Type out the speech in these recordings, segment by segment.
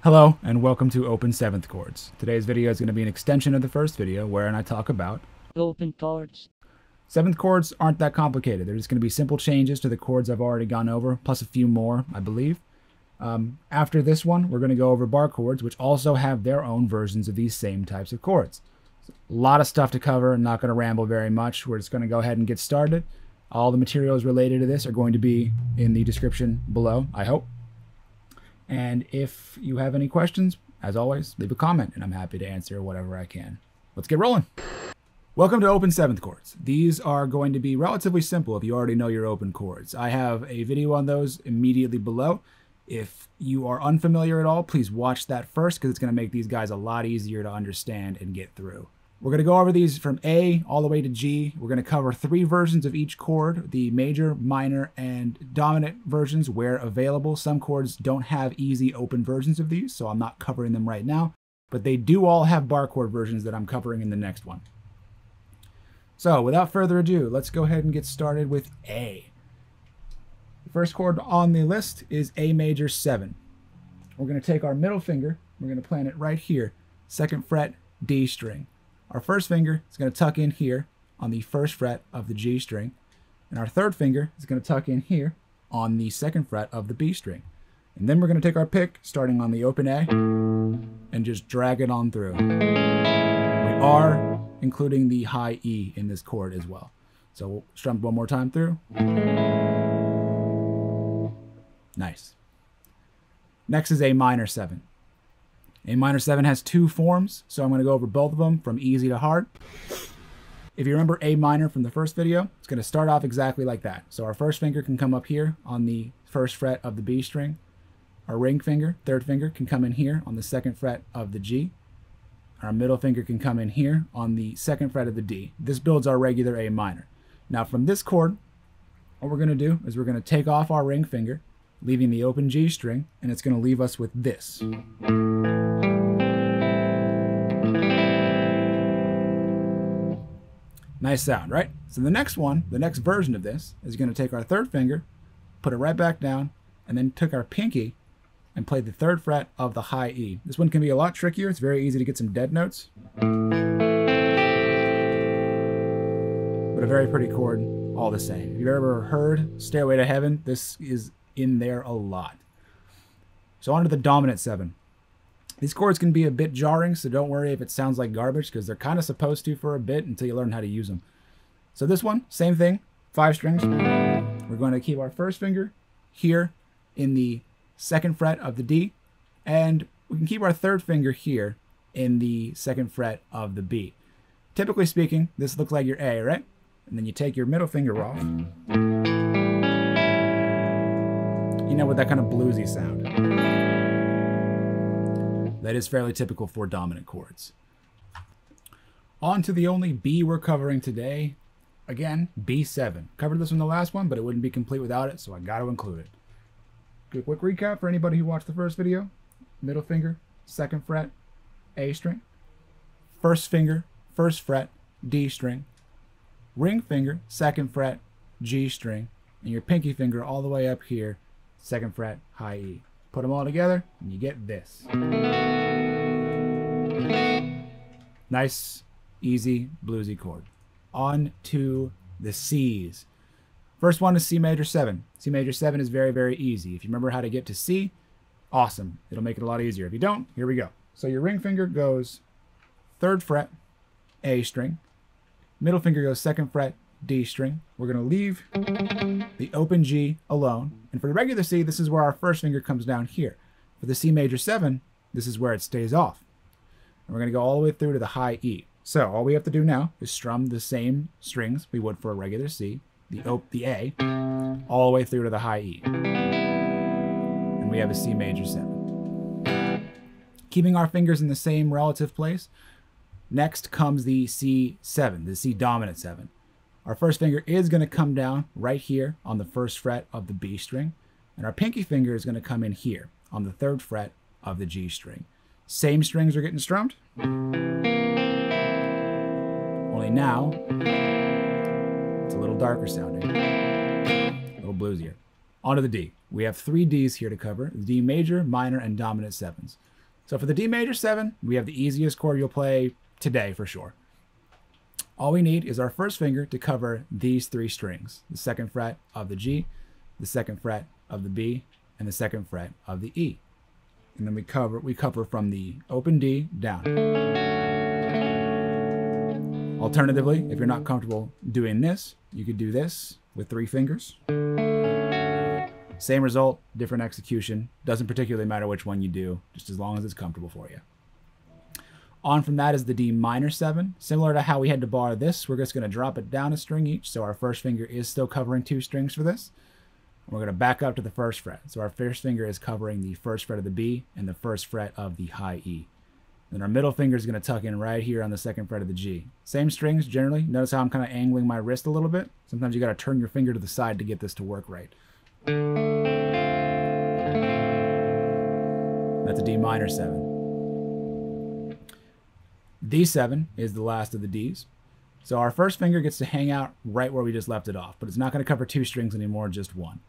Hello and welcome to Open 7th Chords. Today's video is going to be an extension of the first video wherein I talk about Open chords. 7th chords aren't that complicated. They're just going to be simple changes to the chords I've already gone over, plus a few more, I believe. After this one, we're going to go over bar chords, which also have their own versions of these same types of chords. A lot of stuff to cover. I'm not going to ramble very much. We're just going to go ahead and get started. All the materials related to this are going to be in the description below, I hope. And if you have any questions, as always, leave a comment and I'm happy to answer whatever I can. Let's get rolling. Welcome to Open 7th Chords. These are going to be relatively simple if you already know your open chords. I have a video on those immediately below. If you are unfamiliar at all, please watch that first because it's going to make these guys a lot easier to understand and get through. We're going to go over these from A all the way to G. We're going to cover 3 versions of each chord, the major, minor, and dominant versions where available. Some chords don't have easy open versions of these, so I'm not covering them right now. But they do all have bar chord versions that I'm covering in the next one. So without further ado, let's go ahead and get started with A. The first chord on the list is A major 7. We're going to take our middle finger, we're going to plant it right here, 2nd fret, D string. Our first finger is going to tuck in here on the 1st fret of the G string, and our 3rd finger is going to tuck in here on the 2nd fret of the B string. And then we're going to take our pick, starting on the open A, and just drag it on through. We are including the high E in this chord as well. So we'll strum one more time through. Nice. Next is A minor 7. A minor 7 has 2 forms, so I'm going to go over both of them from easy to hard. If you remember A minor from the first video, it's going to start off exactly like that. So our first finger can come up here on the 1st fret of the B string. Our ring finger, 3rd finger, can come in here on the 2nd fret of the G. Our middle finger can come in here on the 2nd fret of the D. This builds our regular A minor. Now from this chord, what we're going to do is we're going to take off our ring finger, leaving the open G string, and it's going to leave us with this. Nice sound, right? So the next one, the next version of this, is going to take our 3rd finger, put it right back down, and then take our pinky and play the 3rd fret of the high E. This one can be a lot trickier. It's very easy to get some dead notes, but a very pretty chord all the same. If you've ever heard Stairway to Heaven, this is in there a lot. So on to the dominant 7. These chords can be a bit jarring, so don't worry if it sounds like garbage, because they're kind of supposed to for a bit until you learn how to use them. So this one, same thing, 5 strings. We're going to keep our 1st finger here in the 2nd fret of the D, and we can keep our 3rd finger here in the 2nd fret of the B. Typically speaking, this looks like your A, right? And then you take your middle finger off. You know, with that kind of bluesy sound. That is fairly typical for dominant chords. On to the only B we're covering today. Again, B7. Covered this in the last one, but it wouldn't be complete without it, so I got to include it. Do a quick recap for anybody who watched the first video. Middle finger, 2nd fret, A string. 1st finger, 1st fret, D string. Ring finger, 2nd fret, G string. And your pinky finger all the way up here, 2nd fret, high E. Put them all together, and you get this. Nice, easy, bluesy chord. On to the C's. First one is C major 7. C major 7 is very, very easy. If you remember how to get to C, awesome. It'll make it a lot easier. If you don't, here we go. So your ring finger goes 3rd fret, A string. Middle finger goes 2nd fret, D string. We're going to leave the open G alone. And for the regular C, this is where our 1st finger comes down here. For the C major 7, this is where it stays off. And we're going to go all the way through to the high E. So all we have to do now is strum the same strings we would for a regular C, the A, all the way through to the high E. And we have a C major 7. Keeping our fingers in the same relative place, next comes the C7, the C dominant 7. Our 1st finger is going to come down right here on the 1st fret of the B string, and our pinky finger is going to come in here on the 3rd fret of the G string. Same strings are getting strummed, only now it's a little darker sounding, a little bluesier. On to the D. We have 3 Ds here to cover, the D major, minor, and dominant 7s. So for the D major 7, we have the easiest chord you'll play today for sure. All we need is our first finger to cover these 3 strings. The 2nd fret of the G, the 2nd fret of the B, and the 2nd fret of the E. And then we cover from the open D down. Alternatively, if you're not comfortable doing this, you could do this with 3 fingers. Same result, different execution. Doesn't particularly matter which one you do, just as long as it's comfortable for you. On from that is the D minor 7. Similar to how we had to bar this, we're just going to drop it down a string each, so our first finger is still covering 2 strings for this. We're going to back up to the 1st fret. So our first finger is covering the 1st fret of the B and the 1st fret of the high E. Then our middle finger is going to tuck in right here on the 2nd fret of the G. Same strings generally. Notice how I'm kind of angling my wrist a little bit. Sometimes you got to turn your finger to the side to get this to work right. That's a D minor 7. D7 is the last of the Ds. So our first finger gets to hang out right where we just left it off, but it's not going to cover 2 strings anymore, just 1.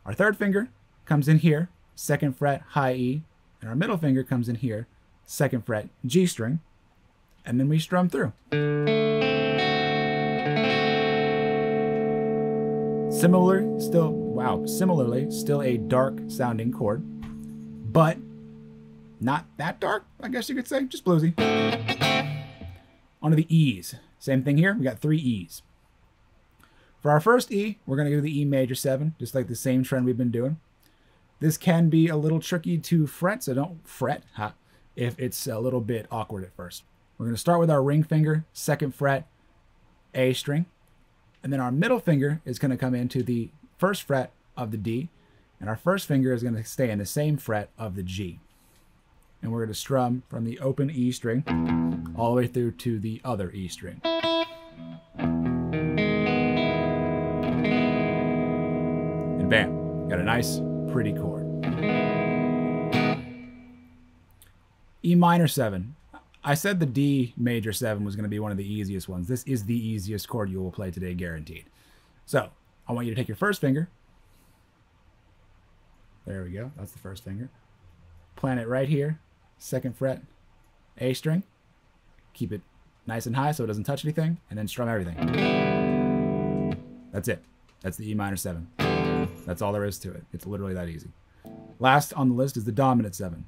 Our 3rd finger comes in here, 2nd fret, high E, and our middle finger comes in here, 2nd fret, G string, and then we strum through. Similarly, still a dark sounding chord, but not that dark, I guess you could say, just bluesy. On to the E's. Same thing here, we got 3 E's. For our first E, we're going to do the E major 7, just like the same trend we've been doing. This can be a little tricky to fret, so don't fret if it's a little bit awkward at first. We're going to start with our ring finger, 2nd fret, A string, and then our middle finger is going to come into the 1st fret of the D, and our first finger is going to stay in the same fret of the G. And we're going to strum from the open E string all the way through to the other E string. And bam, got a nice, pretty chord. E minor 7. I said the D major 7 was going to be one of the easiest ones. This is the easiest chord you will play today, guaranteed. So, I want you to take your first finger. There we go. That's the first finger. Plant it right here. 2nd fret, A string. Keep it nice and high so it doesn't touch anything, and then strum everything. That's it. That's the E minor 7. That's all there is to it. It's literally that easy. Last on the list is the dominant 7.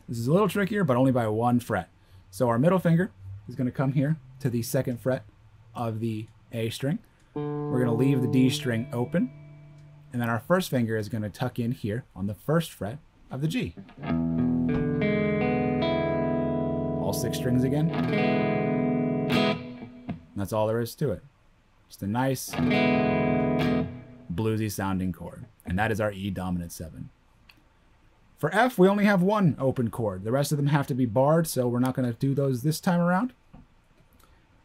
This is a little trickier, but only by 1 fret. So our middle finger is going to come here to the 2nd fret of the A string. We're going to leave the D string open, and then our first finger is going to tuck in here on the 1st fret of the G. All 6 strings again. And that's all there is to it. Just a nice, bluesy sounding chord. And that is our E dominant 7. For F, we only have 1 open chord. The rest of them have to be barred, so we're not going to do those this time around.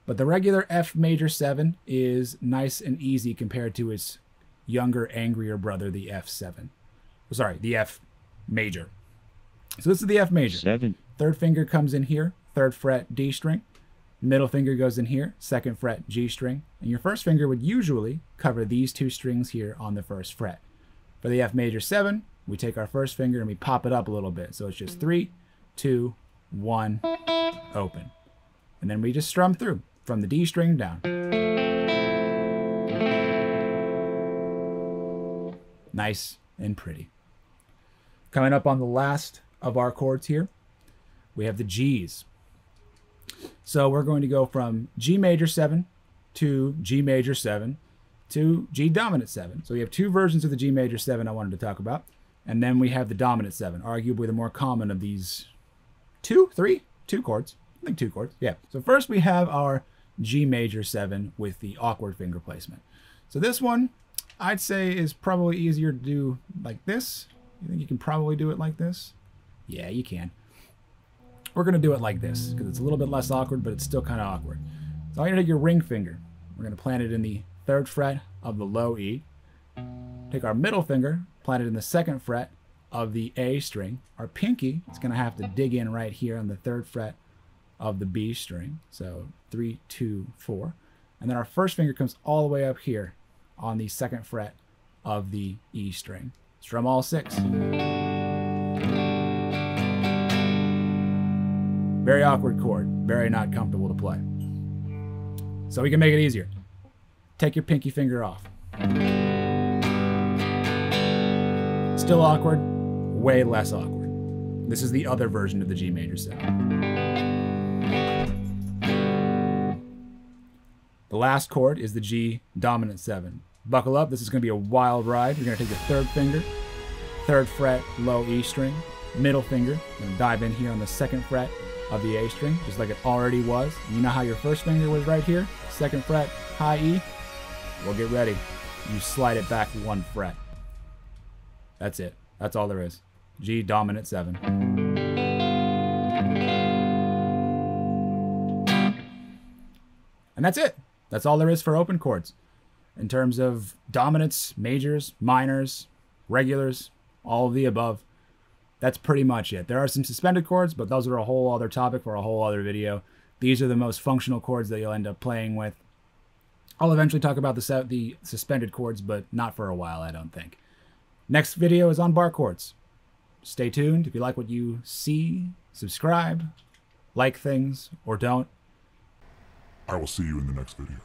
But the regular F major 7 is nice and easy compared to its younger, angrier brother, the F7. Sorry, the F major. So this is the F major. 7. 3rd finger comes in here, 3rd fret, D string. Middle finger goes in here, 2nd fret, G string. And your first finger would usually cover these 2 strings here on the 1st fret. For the F major 7, we take our first finger and we pop it up a little bit. So it's just 3, 2, 1, open. And then we just strum through from the D string down. Nice and pretty. Coming up on the last of our chords here, we have the G's. So we're going to go from G major 7 to G major 7 to G dominant 7. So we have 2 versions of the G major 7 I wanted to talk about. And then we have the dominant 7, arguably the more common of these 2 chords. I think 2 chords. Yeah. So first we have our G major 7 with the awkward finger placement. So this one, I'd say, is probably easier to do like this. You think you can probably do it like this? Yeah, you can. We're going to do it like this because it's a little bit less awkward, but it's still kind of awkward. So I'm going to take your ring finger. We're going to plant it in the 3rd fret of the low E. Take our middle finger, plant it in the 2nd fret of the A string. Our pinky is going to have to dig in right here on the 3rd fret of the B string. So 3, 2, 4. And then our first finger comes all the way up here on the 2nd fret of the E string. Strum all 6. Very awkward chord. Very not comfortable to play. So we can make it easier. Take your pinky finger off. Still awkward. Way less awkward. This is the other version of the G major 7. The last chord is the G dominant 7. Buckle up, this is going to be a wild ride. You're going to take your 3rd finger, 3rd fret, low E string, middle finger, and dive in here on the 2nd fret of the A string, just like it already was. And you know how your 1st finger was right here? 2nd fret, high E? Well, get ready. You slide it back 1 fret. That's it. That's all there is. G dominant 7. And that's it. That's all there is for open chords. In terms of dominants, majors, minors, regulars, all of the above, that's pretty much it. There are some suspended chords, but those are a whole other topic for a whole other video. These are the most functional chords that you'll end up playing with. I'll eventually talk about the suspended chords, but not for a while, I don't think. Next video is on bar chords. Stay tuned. If you like what you see, subscribe, like things, or don't. I will see you in the next video.